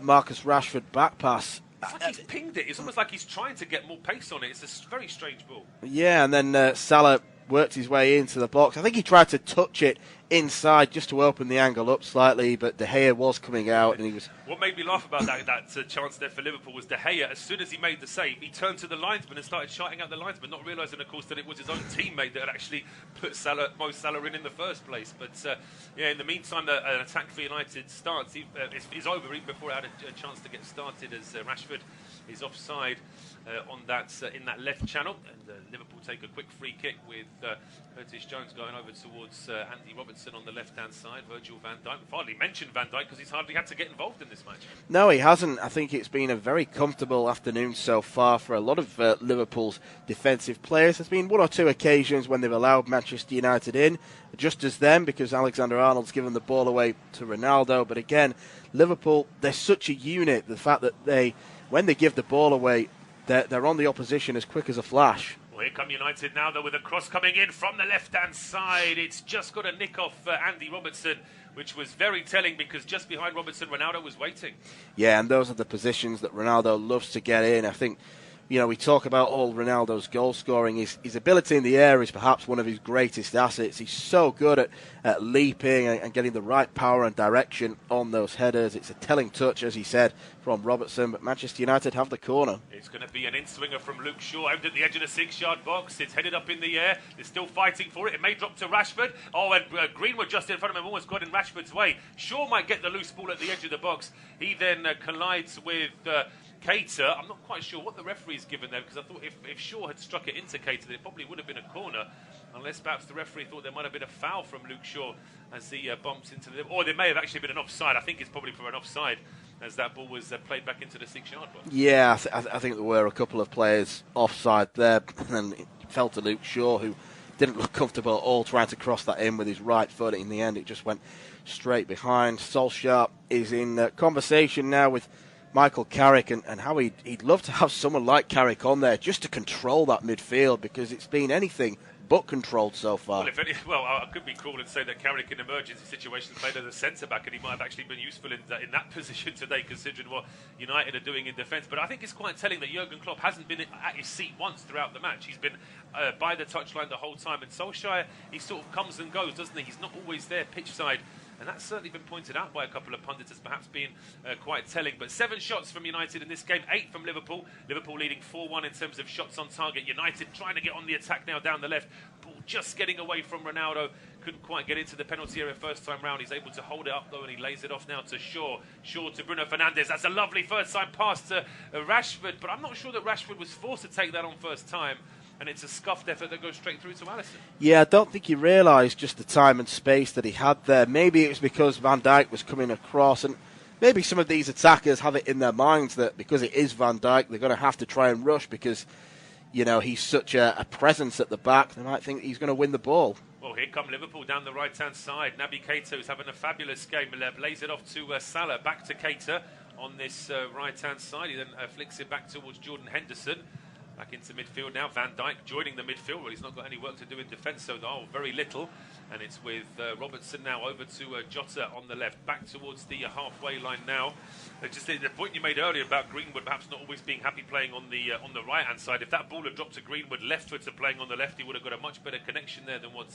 Marcus Rashford back pass. It's like he's pinged it. It's almost like he's trying to get more pace on it. It's a very strange ball. Yeah, and then Salah worked his way into the box. I think he tried to touch it inside just to open the angle up slightly, but De Gea was coming out, and he was... What made me laugh about that chance there for Liverpool was De Gea, as soon as he made the save, he turned to the linesman and started shouting at the linesman, not realising, of course, that it was his own teammate that had actually put Mo Salah in the first place. But, yeah, in the meantime, an attack for United starts. It's over even before it had a chance to get started, as Rashford is offside on that in that left channel. And Liverpool take a quick free kick with Curtis Jones going over towards Andy Robertson on the left-hand side. Virgil van Dijk. We've hardly mentioned Van Dijk because he's hardly had to get involved in this match. No, he hasn't. I think it's been a very comfortable afternoon so far for a lot of Liverpool's defensive players. There's been one or two occasions when they've allowed Manchester United in, just as them, because Alexander-Arnold's given the ball away to Ronaldo. But again, Liverpool, they're such a unit. The fact that when they give the ball away, they're on the opposition as quick as a flash. Well, here come United now, though, with a cross coming in from the left-hand side. It's just got a nick off Andy Robertson, which was very telling because just behind Robertson, Ronaldo was waiting. Yeah, and those are the positions that Ronaldo loves to get in. I think, we talk about all Ronaldo's goal scoring. His ability in the air is perhaps one of his greatest assets. He's so good at leaping and getting the right power and direction on those headers. It's a telling touch, as he said, from Robertson, but Manchester United have the corner. It's going to be an in-swinger from Luke Shaw, aimed at the edge of the 6-yard box. It's headed up in the air. They're still fighting for it. It may drop to Rashford. Oh, and Greenwood just in front of him almost got in Rashford's way. Shaw might get the loose ball at the edge of the box. He then collides with Keita. I'm not quite sure what the referee's given there, because I thought if Shaw had struck it into Keita, then it probably would have been a corner, unless perhaps the referee thought there might have been a foul from Luke Shaw as he bumps into the... Or there may have actually been an offside. I think it's probably for an offside, as that ball was played back into the 6-yard box. Yeah, I think there were a couple of players offside there, and it fell to Luke Shaw, who didn't look comfortable at all trying to cross that in with his right foot. In the end, it just went straight behind. Solskjaer is in conversation now with Michael Carrick, and how he'd love to have someone like Carrick on there just to control that midfield, because it's been anything but controlled so far. Well, I could be cruel and say that Carrick in emergency situations played as a centre-back, and he might have actually been useful in that position today, considering what United are doing in defence. But I think it's quite telling that Jurgen Klopp hasn't been at his seat once throughout the match. He's been by the touchline the whole time, and Solskjaer, he sort of comes and goes, doesn't he? He's not always there pitch side. And that's certainly been pointed out by a couple of pundits as perhaps being quite telling. But 7 shots from United in this game, 8 from Liverpool. Liverpool leading 4-1 in terms of shots on target. United trying to get on the attack now down the left. Ball just getting away from Ronaldo. Couldn't quite get into the penalty area first time round. He's able to hold it up, though, and he lays it off now to Shaw. Shaw to Bruno Fernandes. That's a lovely first time pass to Rashford. But I'm not sure that Rashford was forced to take that on first time. And it's a scuffed effort that goes straight through to Alisson. Yeah, I don't think he realised just the time and space that he had there. Maybe it was because Van Dijk was coming across, and maybe some of these attackers have it in their minds that because it is Van Dijk, they're going to have to try and rush because, he's such a presence at the back. They might think he's going to win the ball. Well, here come Liverpool down the right-hand side. Naby Keita is having a fabulous game. Lays it off to Salah, back to Keita on this right-hand side. He then flicks it back towards Jordan Henderson. Back into midfield now. Van Dijk joining the midfield. Well, he's not got any work to do in defence, so very little. And it's with Robertson now over to Jota on the left. Back towards the halfway line now. Just the point you made earlier about Greenwood perhaps not always being happy playing on the right-hand side. If that ball had dropped to Greenwood leftward to playing on the left, he would have got a much better connection there than what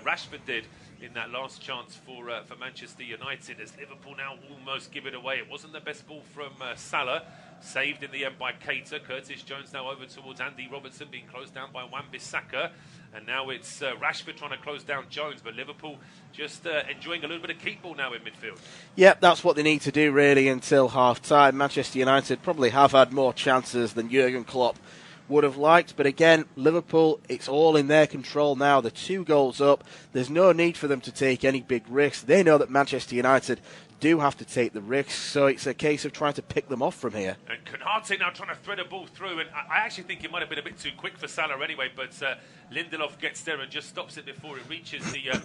Rashford did in that last chance for Manchester United. As Liverpool now almost give it away. It wasn't the best ball from Salah. Saved in the end by Keita. Curtis Jones now over towards Andy Robertson, being closed down by Wan-Bissaka. And now it's Rashford trying to close down Jones, but Liverpool just enjoying a little bit of keep ball now in midfield. Yep, that's what they need to do really until half-time. Manchester United probably have had more chances than Jurgen Klopp would have liked, but again, Liverpool, it's all in their control now. They're 2 goals up. There's no need for them to take any big risks. They know that Manchester United do have to take the risks, so it's a case of trying to pick them off from here. And Konate now trying to thread a ball through, and I actually think it might have been a bit too quick for Salah anyway, but Lindelof gets there and just stops it before it reaches the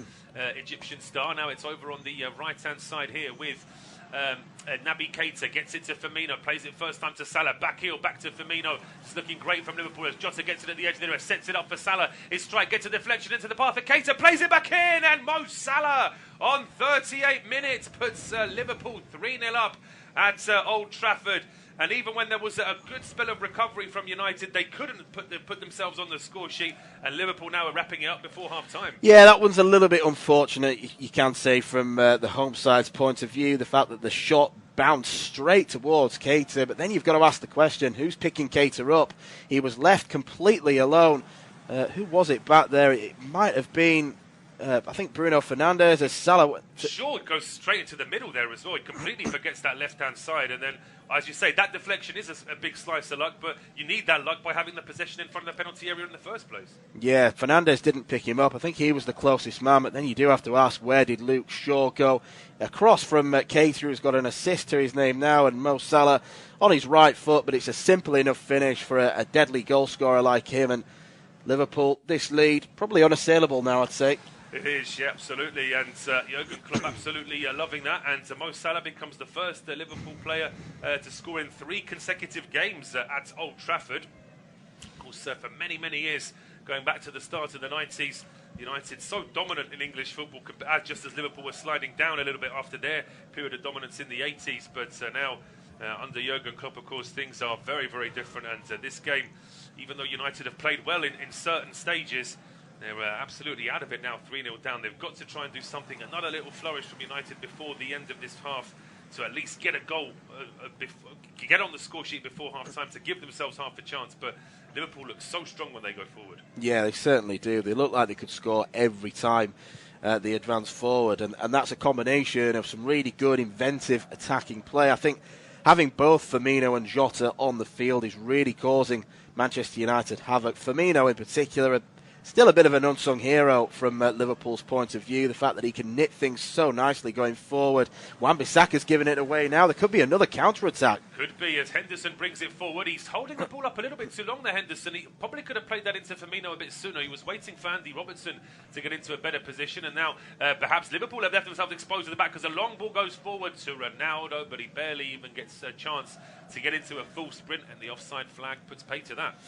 Egyptian star. Now it's over on the right-hand side here with Naby Keita. Gets it to Firmino, plays it first time to Salah, back heel, back to Firmino. It's looking great from Liverpool as Jota gets it at the edge of the area, sets it up for Salah. His strike gets a deflection into the path of Keita, plays it back in, and Mo Salah on 38 minutes puts Liverpool 3-0 up at Old Trafford. And even when there was a good spell of recovery from United, they couldn't put themselves on the score sheet. And Liverpool now are wrapping it up before half-time. Yeah, that one's a little bit unfortunate, you can say, from the home side's point of view. The fact that the shot bounced straight towards Keita. But then you've got to ask the question, who's picking Keita up? He was left completely alone. Who was it back there? It might have been... I think Bruno Fernandes as Salah... Shaw goes straight into the middle there as well. He completely forgets that left-hand side. And then, as you say, that deflection is a big slice of luck, but you need that luck by having the possession in front of the penalty area in the first place. Yeah, Fernandes didn't pick him up. I think he was the closest man, but then you do have to ask, where did Luke Shaw go? Across from Keita, who's got an assist to his name now, and Mo Salah on his right foot, but it's a simple enough finish for a deadly goal scorer like him. And Liverpool, this lead, probably unassailable now, I'd say. It is, yeah, absolutely, and Jurgen Klopp absolutely loving that, and Mo Salah becomes the first Liverpool player to score in 3 consecutive games at Old Trafford. Of course, for many, many years, going back to the start of the 90s, United so dominant in English football, just as Liverpool were sliding down a little bit after their period of dominance in the 80s, but now under Jurgen Klopp, of course, things are very, very different, and this game, even though United have played well in certain stages, they're absolutely out of it now, 3-0 down. They've got to try and do something, another little flourish from United before the end of this half to at least get a goal, get on the score sheet before half-time to give themselves half a chance. But Liverpool look so strong when they go forward. Yeah, they certainly do. They look like they could score every time they advance forward. And that's a combination of some really good, inventive attacking play. I think having both Firmino and Jota on the field is really causing Manchester United havoc. Firmino in particular, still a bit of an unsung hero from Liverpool's point of view. The fact that he can knit things so nicely going forward. Wan-Bissaka's giving it away now. There could be another counter-attack. Could be, as Henderson brings it forward. He's holding the ball up a little bit too long there, Henderson. He probably could have played that into Firmino a bit sooner. He was waiting for Andy Robertson to get into a better position, and now perhaps Liverpool have left themselves exposed to the back because a long ball goes forward to Ronaldo, but he barely even gets a chance to get into a full sprint, and the offside flag puts pay to that.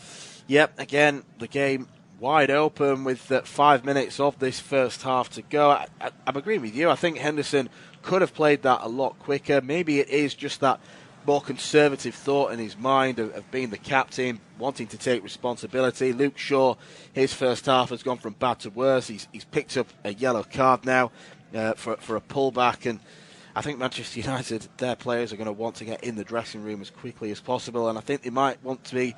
Yep, again, the game wide open with 5 minutes of this first half to go. I'm agreeing with you. I think Henderson could have played that a lot quicker. Maybe it is just that more conservative thought in his mind of being the captain, wanting to take responsibility. Luke Shaw, his first half has gone from bad to worse. He's picked up a yellow card now for a pullback, and I think Manchester United, their players are going to want to get in the dressing room as quickly as possible, and I think they might want to be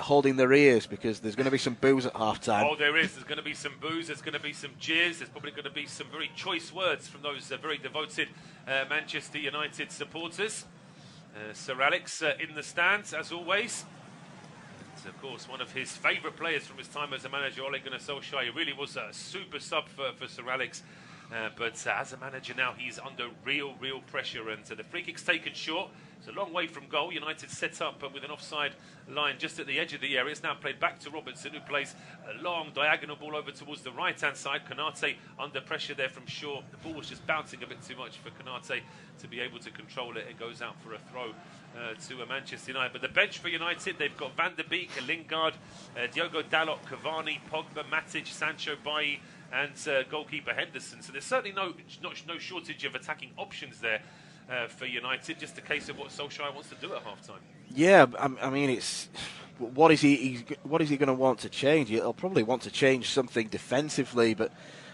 holding their ears because there's going to be some boos at half-time. Oh, there is. There's going to be some boos. There's going to be some jeers. There's probably going to be some very choice words from those very devoted Manchester United supporters. Sir Alex in the stands, as always. It's, of course, one of his favourite players from his time as a manager, Ole Gunnar Solskjaer. He really was a super sub for Sir Alex. But as a manager now, he's under real pressure. And the free kick's taken short. It's a long way from goal. United set up with an offside line just at the edge of the area. It's now played back to Robertson, who plays a long diagonal ball over towards the right-hand side. Konate under pressure there from Shaw. The ball was just bouncing a bit too much for Konate to be able to control it. It goes out for a throw to Manchester United. But the bench for United, they've got Van der Beek, Lingard, Diogo Dalot, Cavani, Pogba, Matic, Sancho, Bailly, and goalkeeper Henderson. So there's certainly no shortage of attacking options there for United. Just a case of what Solskjaer wants to do at half-time. Yeah, I mean, it's what is he going to want to change? He'll probably want to change something defensively, but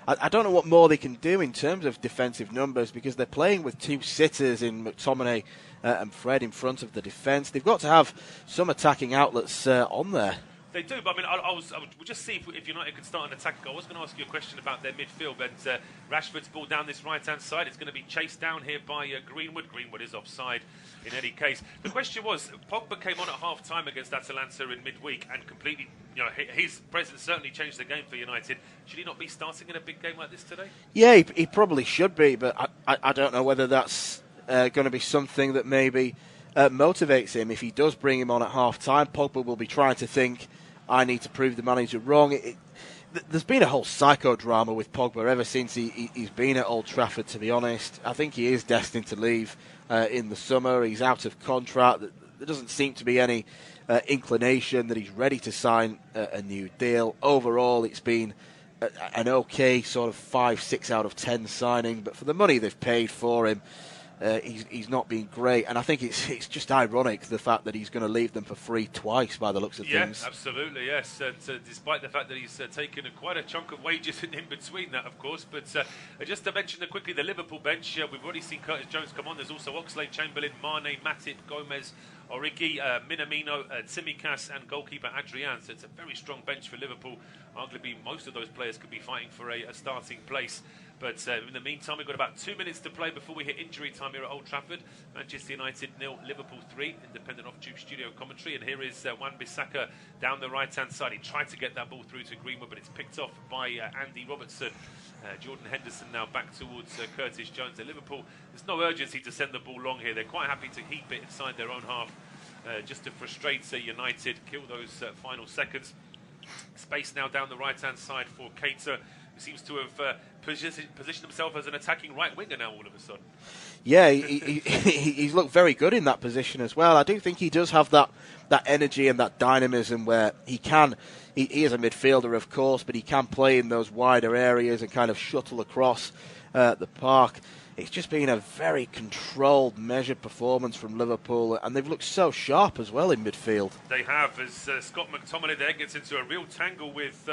I don't know what more they can do in terms of defensive numbers because they're playing with 2 sitters in McTominay and Fred in front of the defence. They've got to have some attacking outlets on there. They do, but I mean, we'll just see if United can start an attack. I was going to ask you a question about their midfield, and Rashford's ball down this right-hand side. It's going to be chased down here by Greenwood. Greenwood is offside in any case. The question was, Pogba came on at half-time against Atalanta in midweek and completely, his presence certainly changed the game for United. Should he not be starting in a big game like this today? Yeah, he probably should be, but I don't know whether that's going to be something that maybe motivates him. If he does bring him on at half-time, Pogba will be trying to think, I need to prove the manager wrong. There's been a whole psychodrama with Pogba ever since he's been at Old Trafford, to be honest. I think he is destined to leave in the summer. He's out of contract. There doesn't seem to be any inclination that he's ready to sign a new deal. Overall, it's been an okay sort of 5-6 out of 10 signing, but for the money they've paid for him, he's not been great, and I think it's just ironic the fact that he's going to leave them for free twice by the looks of things. Yeah, absolutely, yes. Despite the fact that he's taken quite a chunk of wages in between that, of course. But just to mention quickly, the Liverpool bench, we've already seen Curtis Jones come on. There's also Oxlade-Chamberlain, Mane, Matip, Gomez, Origi, Minamino, Tsimikas, and goalkeeper Adrian. So it's a very strong bench for Liverpool. Arguably, most of those players could be fighting for a starting place. But in the meantime, we've got about 2 minutes to play before we hit injury time here at Old Trafford. Manchester United 0, Liverpool 3, independent off-tube studio commentary. And here is Wan-Bissaka down the right-hand side. He tried to get that ball through to Greenwood, but it's picked off by Andy Robertson. Jordan Henderson now back towards Curtis Jones at Liverpool. There's no urgency to send the ball long here. They're quite happy to heap it inside their own half just to frustrate United, kill those final seconds. Space now down the right-hand side for Keita, who seems to have positioned himself as an attacking right winger now all of a sudden. Yeah, he's looked very good in that position as well. I do think he does have that energy and that dynamism where he can. He is a midfielder, of course, but he can play in those wider areas and kind of shuttle across the park. It's just been a very controlled, measured performance from Liverpool, and they've looked so sharp as well in midfield. They have, as Scott McTominay there gets into a real tangle with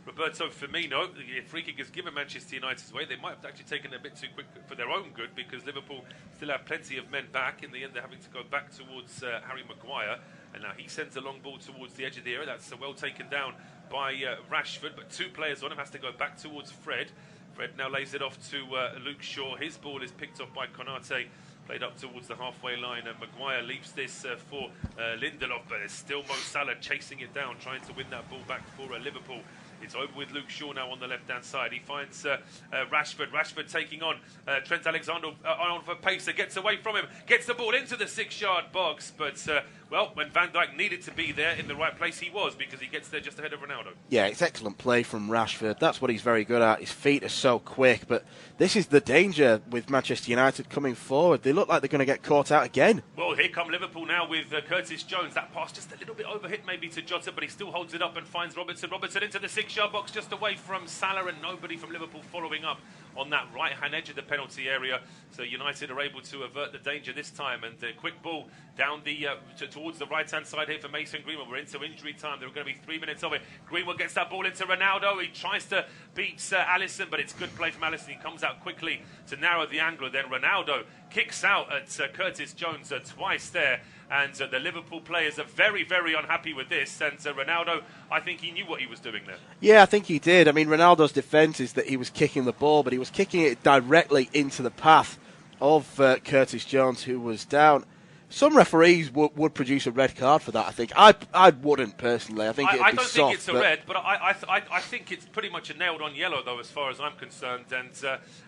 Roberto Firmino. The free kick is given Manchester United's way. They might have actually taken it a bit too quick for their own good, because Liverpool still have plenty of men back. In the end, they're having to go back towards Harry Maguire, and now he sends a long ball towards the edge of the area. That's well taken down by Rashford, but two players on him, has to go back towards Fred. Fred now lays it off to Luke Shaw. His ball is picked up by Konate, played up towards the halfway line, and Maguire leaves this for Lindelof, but it's still Mo Salah chasing it down, trying to win that ball back for Liverpool. It's over with Luke Shaw now on the left-hand side. He finds Rashford. Rashford taking on Trent Alexander-Arnold for pace. Gets away from him. Gets the ball into the 6-yard box. But, well, when Van Dijk needed to be there in the right place, he was, because he gets there just ahead of Ronaldo. Yeah, it's excellent play from Rashford. That's what he's very good at. His feet are so quick. But this is the danger with Manchester United coming forward. They look like they're going to get caught out again. Well, here come Liverpool now with Curtis Jones. That pass just a little bit overhit maybe to Jota, but he still holds it up and finds Robertson. Robertson into the 6-yard box just away from Salah, and nobody from Liverpool following up on that right-hand edge of the penalty area. So United are able to avert the danger this time, and a quick ball down the towards the right-hand side here for Mason Greenwood. We're into injury time. There are going to be 3 minutes of it. Greenwood gets that ball into Ronaldo. He tries to beat Alisson, but it's good play from Alisson. He comes out quickly to narrow the angle. Then Ronaldo kicks out at Curtis Jones twice there. And the Liverpool players are very, very unhappy with this. And Ronaldo, I think he knew what he was doing there. Yeah, I think he did. I mean, Ronaldo's defence is that he was kicking the ball, but he was kicking it directly into the path of Curtis Jones, who was down. Some referees would produce a red card for that, I think. I wouldn't, personally. I think it'd be soft. I don't think it's a red, but I think it's pretty much a nailed-on yellow, though, as far as I'm concerned. And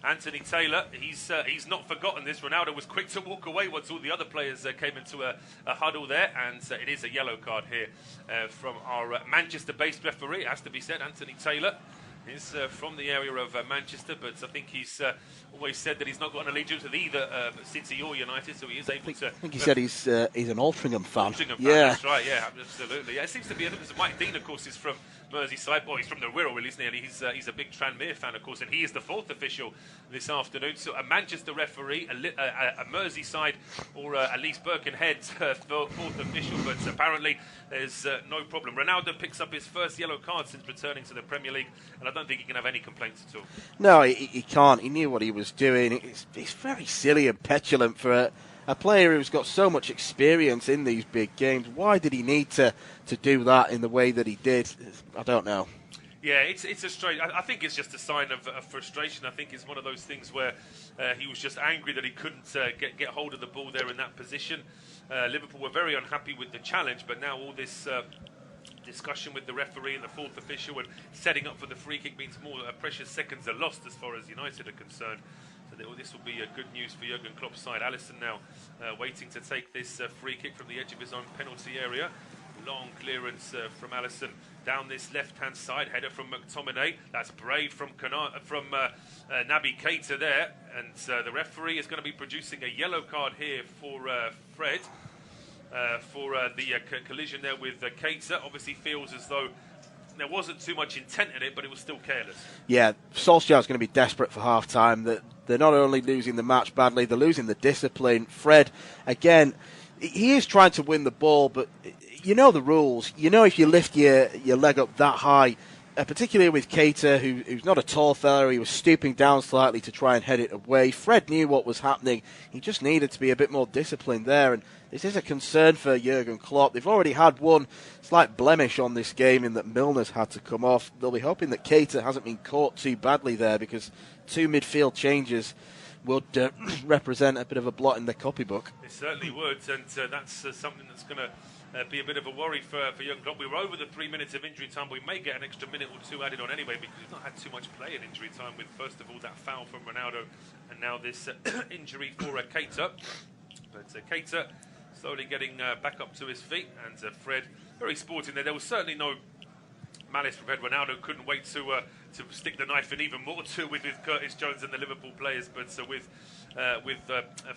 Anthony Taylor, he's not forgotten this. Ronaldo was quick to walk away once all the other players came into a huddle there. And it is a yellow card here from our Manchester-based referee, it has to be said, Anthony Taylor. He's from the area of Manchester, but I think he's always said that he's not got an allegiance with either City or United, so he is able to... I think he said he's an Altrincham fan. Altrincham fan, yeah. That's right, yeah, absolutely. Yeah, it seems to be, because Mike Dean, of course, is from Merseyside. Well, he's from the Wirral, really, isn't he? And he's a big Tranmere fan, of course, and he is the fourth official this afternoon. So a Manchester referee, a Merseyside or at least Birkenhead's fourth official, but apparently there's no problem. Ronaldo picks up his first yellow card since returning to the Premier League, and I don't think he can have any complaints at all. No, he can't. He knew what he was doing. It's very silly and petulant for a player who's got so much experience in these big games. Why did he need to do that in the way that he did? I don't know. Yeah, it's a strange... I think it's just a sign of frustration. I think it's one of those things where he was just angry that he couldn't get hold of the ball there in that position. Liverpool were very unhappy with the challenge, but now all this... discussion with the referee and the fourth official and setting up for the free kick means more precious seconds are lost as far as United are concerned. So this will be good news for Jurgen Klopp's side. Alisson now waiting to take this free kick from the edge of his own penalty area. Long clearance from Alisson down this left-hand side. Header from McTominay. That's brave from Naby Keita there. And the referee is going to be producing a yellow card here for Fred. For the collision there with Keita. Obviously feels as though there wasn't too much intent in it, but it was still careless. Yeah, Solskjaer's going to be desperate for half-time. They're not only losing the match badly, they're losing the discipline. Fred, again, he is trying to win the ball, but you know the rules. You know if you lift your leg up that high, particularly with Keita, who's not a tall fella, he was stooping down slightly to try and head it away. Fred knew what was happening. He just needed to be a bit more disciplined there, and this is a concern for Jurgen Klopp. They've already had one slight blemish on this game in that Milner's had to come off. They'll be hoping that Keita hasn't been caught too badly there, because two midfield changes would represent a bit of a blot in their copybook. It certainly would, and that's something that's going to be a bit of a worry for Jurgen Klopp. We were over the 3 minutes of injury time, but we may get an extra minute or two added on anyway, because we've not had too much play in injury time with, first of all, that foul from Ronaldo, and now this injury for Keita. But Keita slowly getting back up to his feet, and Fred very sporting there. There was certainly no malice from Fred. Ronaldo couldn't wait to stick the knife in even more to with Curtis Jones and the Liverpool players. But with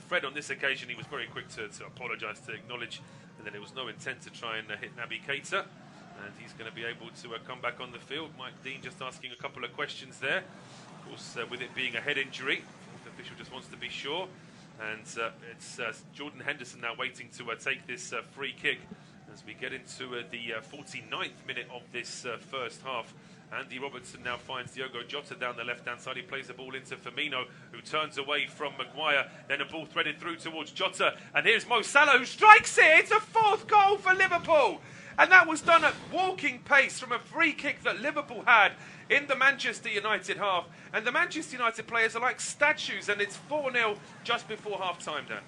Fred on this occasion, he was very quick to apologise, to acknowledge that there was no intent to try and hit Naby Keita, and he's going to be able to come back on the field. Mike Dean just asking a couple of questions there. Of course, with it being a head injury, the official just wants to be sure. And it's Jordan Henderson now waiting to take this free kick as we get into the 49th minute of this first half. Andy Robertson now finds Diogo Jota down the left-hand side. He plays the ball into Firmino, who turns away from Maguire. Then a ball threaded through towards Jota. And here's Mo Salah, who strikes it. It's a fourth goal for Liverpool. And that was done at walking pace from a free kick that Liverpool had in the Manchester United half. And the Manchester United players are like statues, and it's 4-0 just before half-time, Dan.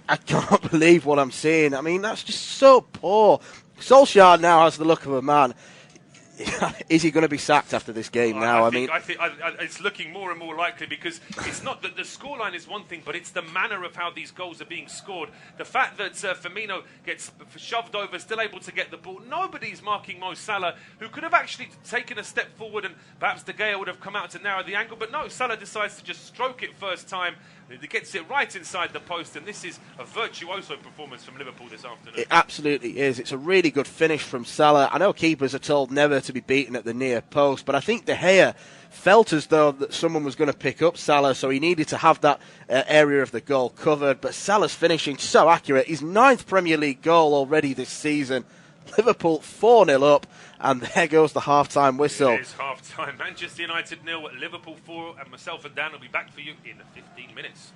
I can't believe what I'm seeing. I mean, that's just so poor. Solskjaer now has the look of a man. Is he going to be sacked after this game now? I think it's looking more and more likely, because it's not that the scoreline is one thing, but it's the manner of how these goals are being scored. The fact that Firmino gets shoved over, still able to get the ball. Nobody's marking Mo Salah, who could have actually taken a step forward, and perhaps De Gea would have come out to narrow the angle. But no, Salah decides to just stroke it first time. He gets it right inside the post, and this is a virtuoso performance from Liverpool this afternoon. It absolutely is. It's a really good finish from Salah. I know keepers are told never to be beaten at the near post, but I think De Gea felt as though that someone was going to pick up Salah, so he needed to have that area of the goal covered. But Salah's finishing so accurate. His 9th Premier League goal already this season. Liverpool 4-0 up, and there goes the half-time whistle. It is half-time. Manchester United 0, Liverpool 4, and myself and Dan will be back for you in 15 minutes.